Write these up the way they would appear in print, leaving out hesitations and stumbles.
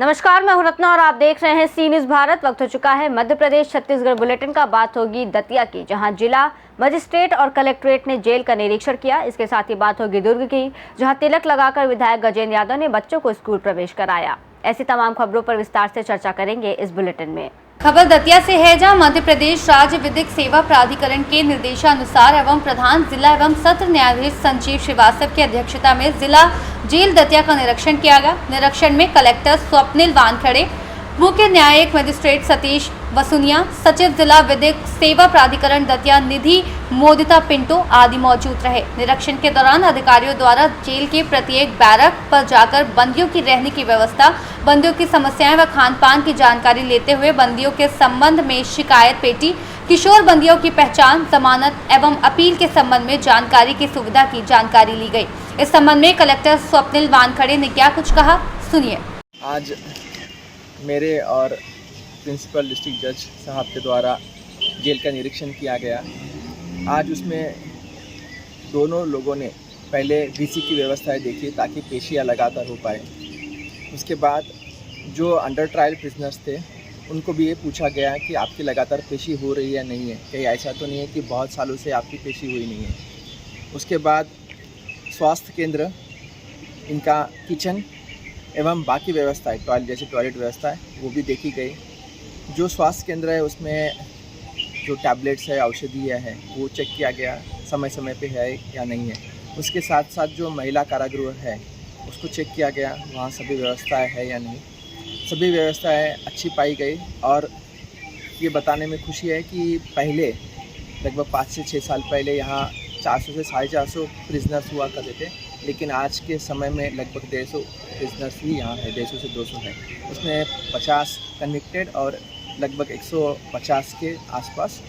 नमस्कार, मैं हूं रत्ना और आप देख रहे हैं सी न्यूज़ भारत। वक्त हो चुका है मध्य प्रदेश छत्तीसगढ़ बुलेटिन का। बात होगी दतिया की, जहां जिला मजिस्ट्रेट और कलेक्ट्रेट ने जेल का निरीक्षण किया। इसके साथ ही बात होगी दुर्ग की, जहां तिलक लगाकर विधायक गजेंद्र यादव ने बच्चों को स्कूल प्रवेश कराया। ऐसी तमाम खबरों पर विस्तार से चर्चा करेंगे इस बुलेटिन में। खबर दतिया से है, जहां मध्य प्रदेश राज्य विधिक सेवा प्राधिकरण के निर्देशानुसार एवं प्रधान जिला एवं सत्र न्यायाधीश संजीव श्रीवास्तव की अध्यक्षता में जिला जेल दतिया का निरीक्षण किया गया। निरीक्षण में कलेक्टर स्वप्निल वानखड़े, मुख्य न्यायिक मजिस्ट्रेट सतीश वसुनिया, सचिव जिला विधिक सेवा प्राधिकरण दतिया निधि मोदिता पिंटो आदि मौजूद रहे। निरीक्षण के दौरान अधिकारियों द्वारा जेल के प्रत्येक बैरक पर जाकर बंदियों की रहने की व्यवस्था, बंदियों की समस्याएं व खान पान की जानकारी लेते हुए बंदियों के संबंध में शिकायत पेटी, किशोर बंदियों की पहचान, जमानत एवं अपील के संबंध में जानकारी की सुविधा की जानकारी ली गई। इस संबंध में कलेक्टर स्वप्निल वानखड़े ने क्या कुछ कहा, सुनिए। आज मेरे और प्रिंसिपल डिस्ट्रिक्ट जज साहब के द्वारा जेल का निरीक्षण किया गया। आज उसमें दोनों लोगों ने पहले वीसी की व्यवस्थाएं देखी ताकि पेशियां लगातार हो पाए। उसके बाद जो अंडर ट्रायल प्रिजनर्स थे उनको भी ये पूछा गया कि आपकी लगातार पेशी हो रही है नहीं है, कहीं ऐसा तो नहीं है कि बहुत सालों से आपकी पेशी हुई नहीं है। उसके बाद स्वास्थ्य केंद्र, इनका किचन एवं बाकी व्यवस्थाएं, टॉयलेट जैसे टॉयलेट व्यवस्था है वो भी देखी गई। जो स्वास्थ्य केंद्र है उसमें जो टैबलेट्स है, औषधियाँ हैं, वो चेक किया गया समय समय पे है या नहीं है। उसके साथ साथ जो महिला कारागृह है उसको चेक किया गया, वहाँ सभी व्यवस्थाएं है या नहीं। सभी व्यवस्थाएं अच्छी पाई गई और ये बताने में खुशी है कि पहले लगभग 5 से 6 साल पहले यहाँ 400 से 450 प्रिजनर्स हुआ करते थे, लेकिन आज के समय में लगभग 150 प्रिजनर्स ही यहाँ है, 150 से 200 है। उसमें 50 कन्विक्टेड और लगभग 150 के आसपास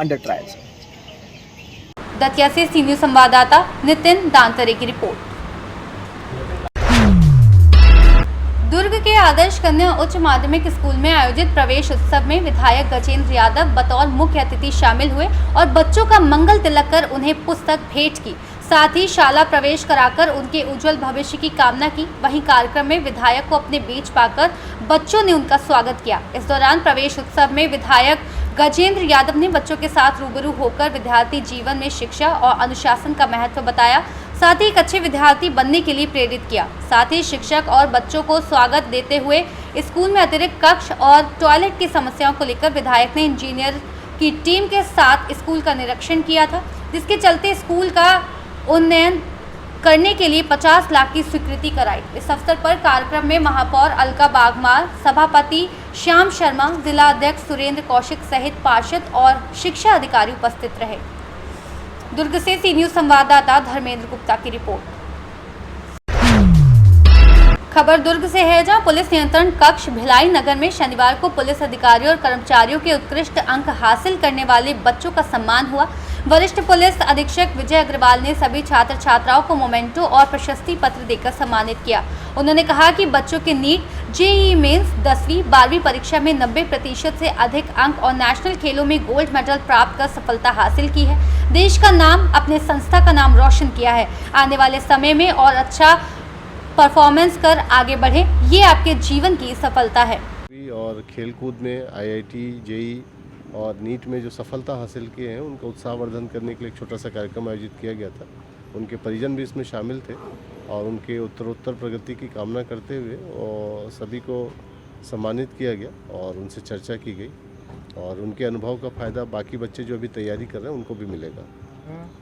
अंडर ट्रायल्स। दतिया से सी न्यूज़ संवाददाता नितिन दांतरे की रिपोर्ट। दुर्ग के आदर्श कन्या उच्च माध्यमिक स्कूल में आयोजित प्रवेश उत्सव में विधायक गजेंद्र यादव बतौर मुख्य अतिथि शामिल हुए और बच्चों का मंगल तिलक कर उन्हें पुस्तक भेंट की। साथ ही शाला प्रवेश कराकर उनके उज्जवल भविष्य की कामना की। वहीं कार्यक्रम में विधायक को अपने बीच पाकर बच्चों ने उनका स्वागत किया। इस दौरान प्रवेश उत्सव में विधायक गजेंद्र यादव ने बच्चों के साथ रूबरू होकर विद्यार्थी जीवन में शिक्षा और अनुशासन का महत्व बताया। साथ ही एक अच्छे विद्यार्थी बनने के लिए प्रेरित किया। साथ ही शिक्षक और बच्चों को स्वागत देते हुए स्कूल में अतिरिक्त कक्ष और टॉयलेट की समस्याओं को लेकर विधायक ने इंजीनियर की टीम के साथ स्कूल का निरीक्षण किया था, जिसके चलते स्कूल का उन्नयन करने के लिए 50 लाख की स्वीकृति कराई। इस अवसर पर कार्यक्रम में महापौर अलका बागमार, सभापति श्याम शर्मा, जिला अध्यक्ष सुरेंद्र कौशिक सहित पार्षद और शिक्षा अधिकारी उपस्थित रहे। दुर्ग से सी न्यूज़ संवाददाता धर्मेंद्र गुप्ता की रिपोर्ट। खबर दुर्ग से है, जहां पुलिस नियंत्रण कक्ष भिलाई नगर में शनिवार को पुलिस अधिकारियों और कर्मचारियों के उत्कृष्ट अंक हासिल करने वाले बच्चों का सम्मान हुआ। वरिष्ठ पुलिस अधीक्षक विजय अग्रवाल ने सभी छात्र छात्राओं को मोमेंटो और प्रशस्ति पत्र देकर सम्मानित किया। उन्होंने कहा कि बच्चों के नीट, जेईई मेंस, 10वीं 12वीं परीक्षा में 90% से अधिक अंक और नेशनल खेलों में गोल्ड मेडल प्राप्त कर सफलता हासिल की है। देश का नाम, अपने संस्था का नाम रोशन किया है। आने वाले समय में और अच्छा परफॉर्मेंस कर आगे बढ़े, ये आपके जीवन की सफलता है। और खेलकूद में आईआईटी, जेईई और नीट में जो सफलता हासिल किए हैं उनका उत्साहवर्धन करने के लिए एक छोटा सा कार्यक्रम आयोजित किया गया था। उनके परिजन भी इसमें शामिल थे और उनके उत्तरोत्तर प्रगति की कामना करते हुए और सभी को सम्मानित किया गया और उनसे चर्चा की गई और उनके अनुभव का फ़ायदा बाकी बच्चे जो अभी तैयारी कर रहे हैं उनको भी मिलेगा।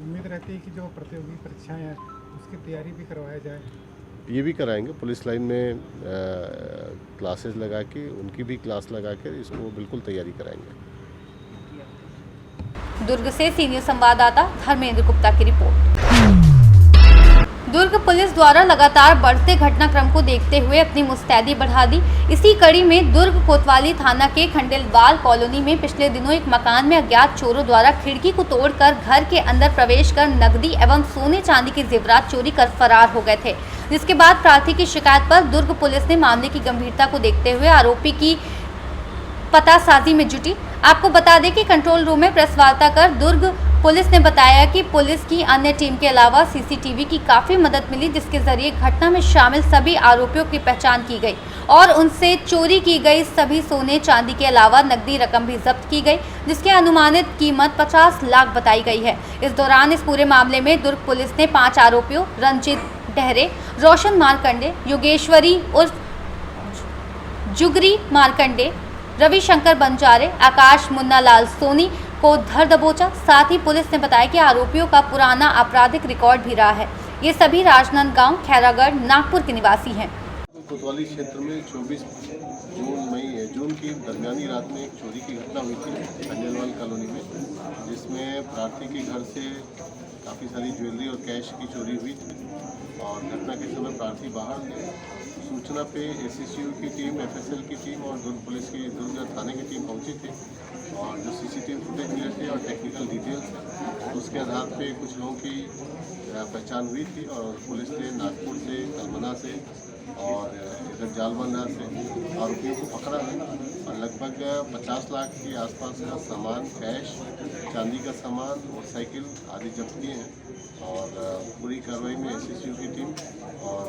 उम्मीद रहती है कि जो प्रतियोगी परीक्षाएं हैं उसकी तैयारी भी करवाया जाए। ये भी कराएंगे, पुलिस लाइन में क्लासेस लगा के, उनकी भी क्लास लगा के इसको बिल्कुल तैयारी कराएंगे। दुर्ग से सी न्यूज़ संवाददाता धर्मेंद्र गुप्ता की रिपोर्ट। दुर्ग पुलिस द्वारा लगातार बढ़ते घटनाक्रम को देखते हुए अपनी मुस्तैदी बढ़ा दी। इसी कड़ी में दुर्ग कोतवाली थाना के खंडेलवाल कॉलोनी में पिछले दिनों एक मकान में अज्ञात चोरों द्वारा खिड़की को तोड़कर घर के अंदर प्रवेश कर नकदी एवं सोने चांदी के जेवरात चोरी कर फरार हो गए थे। जिसके बाद प्रार्थी की शिकायत पर दुर्ग पुलिस ने मामले की गंभीरता को देखते हुए आरोपी की पतासाजी में जुटी। आपको बता दें कि कंट्रोल रूम में प्रेस वार्ता कर दुर्ग पुलिस ने बताया कि पुलिस की अन्य टीम के अलावा सीसीटीवी की काफी मदद मिली, जिसके जरिए घटना में शामिल सभी आरोपियों की पहचान की गई और उनसे चोरी की गई सभी सोने चांदी के अलावा नकदी रकम भी जब्त की गई, जिसकी अनुमानित कीमत 50 लाख बताई गई है। इस दौरान इस पूरे मामले में दुर्ग पुलिस ने 5 आरोपियों रंजित डहरे, रोशन मारकंडे, योगेश्वरी उर्फ जुगरी मारकंडे, रविशंकर बंजारे, आकाश मुन्ना लाल सोनी को धर दबोचा। साथ ही पुलिस ने बताया कि आरोपियों का पुराना आपराधिक रिकॉर्ड भी रहा है। ये सभी राजनांदगांव, खैरागढ़, नागपुर के निवासी हैं। कोतवाली क्षेत्र में 24 जून की दरमियानी रात में एक चोरी की घटना हुई थी खंडेलवाल कॉलोनी में, जिसमें प्रार्थी के घर से काफ़ी सारी ज्वेलरी और कैश की चोरी हुई थी और घटना के समय प्रार्थी बाहर थे। सूचना पे एसएसयू की टीम, एफएसएल की टीम और दुर्ग पुलिस की दुर्ग थाने की टीम पहुंची थी और जो सीसीटीवी फुटेज मिले थे और टेक्निकल डिटेल्स थे उसके आधार पे कुछ लोगों की पहचान हुई थी और पुलिस ने नागपुर से, कलमना से और इधर जालबंदा से आरोपियों को पकड़ा है और लगभग 50 लाख के आसपास का सामान, कैश, चांदी का सामान, मोटरसाइकिल आदि जब्त किए हैं और पूरी कार्रवाई में एसएसयू की टीम और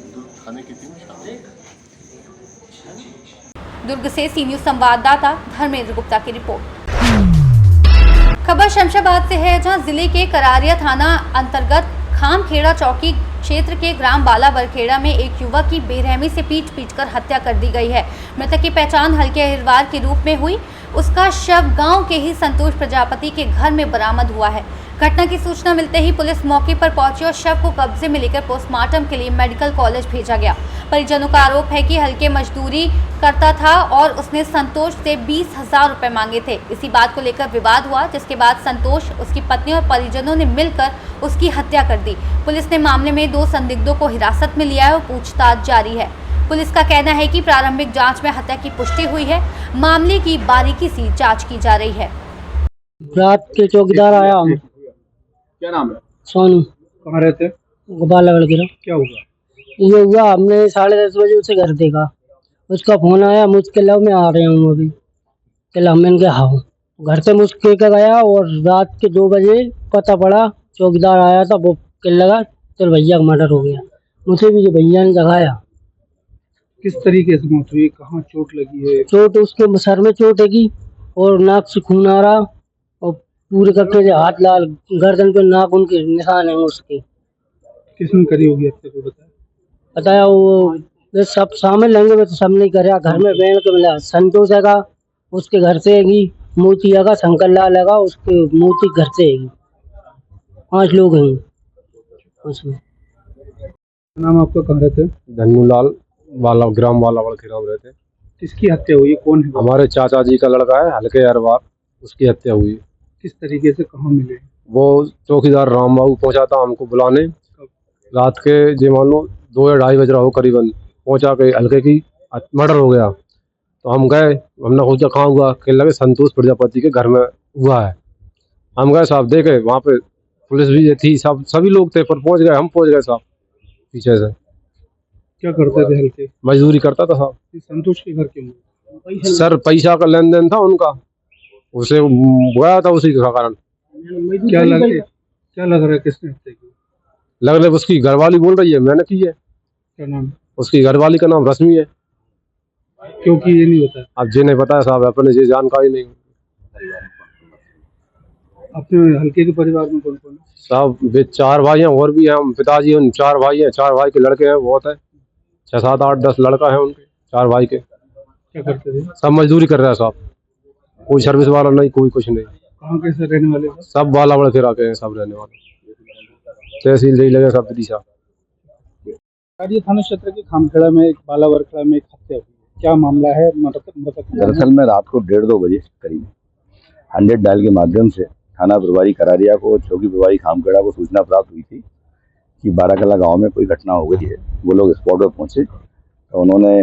दुर्ग थाने की टीम शामिल है। दुर्ग से सी न्यूज संवाददाता धर्मेंद्र गुप्ता की रिपोर्ट। खबर शमशाबाद से है, जहां जिले के करारिया थाना अंतर्गत खामखेड़ा चौकी क्षेत्र के ग्राम बाला बरखेड़ा में एक युवक की बेरहमी से पीट-पीट कर हत्या कर दी गई है। मृतक की पहचान हल्के अहिरवार के रूप में हुई। उसका शव गांव के ही संतोष प्रजापति के घर में बरामद हुआ है। घटना की सूचना मिलते ही पुलिस मौके पर पहुंची और शव को कब्जे में लेकर पोस्टमार्टम के लिए मेडिकल कॉलेज भेजा गया। परिजनों का आरोप है कि हल्के मजदूरी करता था और उसने संतोष से 20,000 रुपए मांगे थे। इसी बात को लेकर विवाद हुआ, जिसके बाद संतोष, उसकी पत्नी और परिजनों ने मिलकर उसकी हत्या कर दी। पुलिस ने मामले में 2 संदिग्धों को हिरासत में लिया है और पूछताछ जारी है। पुलिस का कहना है कि प्रारंभिक जांच में हत्या की पुष्टि हुई है। मामले की बारीकी से जांच की जा रही है। रात के चौकीदार आया, क्या नाम है? सोनू। कहाँ रहते? गोपाल गिरा। क्या हुआ? ये हुआ, हमने 10:30 बजे उसे घर देखा, उसका फोन आया, मुझके लव में आ रहे हूँ अभी। चला मैंने कहा हाँ। घर से मुझके के गया और रात के 2 बजे पता पड़ा, चौकीदार आया था, वो कहने लगा चल भैया का मर्डर हो गया। मुझे भी भैया ने जगाया। किस तरीके से मौत हुई? कहाँ चोट लगी है? चोट उसके सर में चोट है की और नाक से खून आ रहा और पूरे कपड़े से हाथ लाल, गर्दन पे नाखून के निशान है उसके। किसने करी होगी हत्या को बताया? वो सब शामिल लेंगे, तो सब नहीं करे। घर में बहन के मिला, संतोष है, उसके घर से है, मोती है, शंकर लाल है, उसके मोती घर से है। 5 लोग हैं उसमें। नाम आपका? कहाँ रहते? धन्नूलाल वाला ग्राम वाला बड़खेड़ा में रहते। किसकी हत्या हुई? कौन है? हमारे चाचा जी का लड़का है, हल्के अरवार, उसकी हत्या हुई। किस तरीके से, कहाँ मिले? वो चौकीदार राम बाबू पहुंचा था हमको बुलाने, रात के जी मान लो 2 या 2:30 बज रहा हो करीबन। पहुंचा के हल्के की मर्डर हो गया, तो हम गए, हमने सोचा कहाँ हुआ, कहने लगे संतोष प्रजापति के घर में हुआ है। हम गए साहब, देखे वहाँ पे पुलिस भी थी, सब सभी लोग थे, पर पहुँच गए, हम पहुँच गए साहब पीछे से। क्या करते थे हल्के? मजदूरी करता था साहब। संतोष के घर क्यों? सर पैसा का लेन देन था उनका, उसे गया था उसी के कारण। क्या लग रहा है किसने हत्या की? लग रहा है उसकी घरवाली बोल रही है मैंने की है। क्या नाम? उसकी घरवाली का नाम रश्मि है। क्योंकि ये नहीं होता? अब जी नहीं पता साहब, अपने जी जानकारी नहीं। अपने हल्के के परिवार में कौन कौन है? साहब वे 4 भाई हैं और भी हैं, हम पिताजी उन 4 भाई हैं, 4 भाई के लड़के हैं, बहुत है, 6, 7, 8, 10 लड़का है उनके, 4 भाई के। क्या करते थे? सब मजदूरी कर रहे हैं साहब, कोई सर्विस वाला नहीं, कोई कुछ नहीं। कहाँ कैसे रहने वाले? सब बाला बड़खेड़ा के हैं, सब रहने वाले, तहसील यही लगे सब दिशा। थाना क्षेत्र के खामखेड़ा में एक बाला बरखेड़ा में एक हत्या हुई, क्या मामला है? दरअसल में रात को 1:30-2 बजे करीब 100 डायल के माध्यम से थाना प्रभारी करारिया को, चौकी प्रभारी खामखेड़ा को सूचना प्राप्त हुई थी कि बाराकला गांव में कोई घटना हो गई है। वो लोग स्पॉट पर पहुंचे तो उन्होंने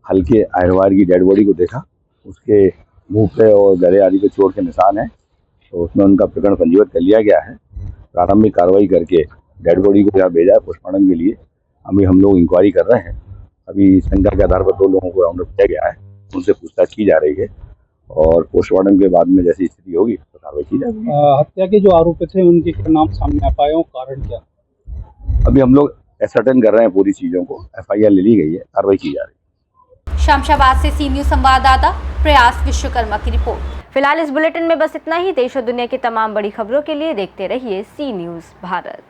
हल्के अहिरवार की डेड बॉडी को देखा, उसके मुंह पे और गले आदि पे चोट के निशान है, तो उसमें उनका प्रकरण पंजीबद्ध कर लिया गया है। प्रारंभिक कार्रवाई करके डेड बॉडी को यहाँ भेजा है पोस्टमार्टम के लिए। अभी हम लोग इंक्वायरी कर रहे हैं। अभी शंका के आधार पर 2 लोगों को राउंड अप किया गया है, उनसे पूछताछ की जा रही है और पोस्टमार्टम के बाद में जैसी स्थिति होगी तो कार्रवाई की जाएगी। हत्या के जो आरोपी थे उनके क्या नाम सामने आ पाए और कारण क्या? अभी हम लोग एसर्टेन कर रहे हैं पूरी चीज़ों को, FIR ले ली गई है, कार्रवाई की जा रही है। शमशाबाद से सी न्यूज संवाददाता प्रयास विश्वकर्मा की रिपोर्ट। फिलहाल इस बुलेटिन में बस इतना ही। देश और दुनिया की तमाम बड़ी खबरों के लिए देखते रहिए सी न्यूज़ भारत।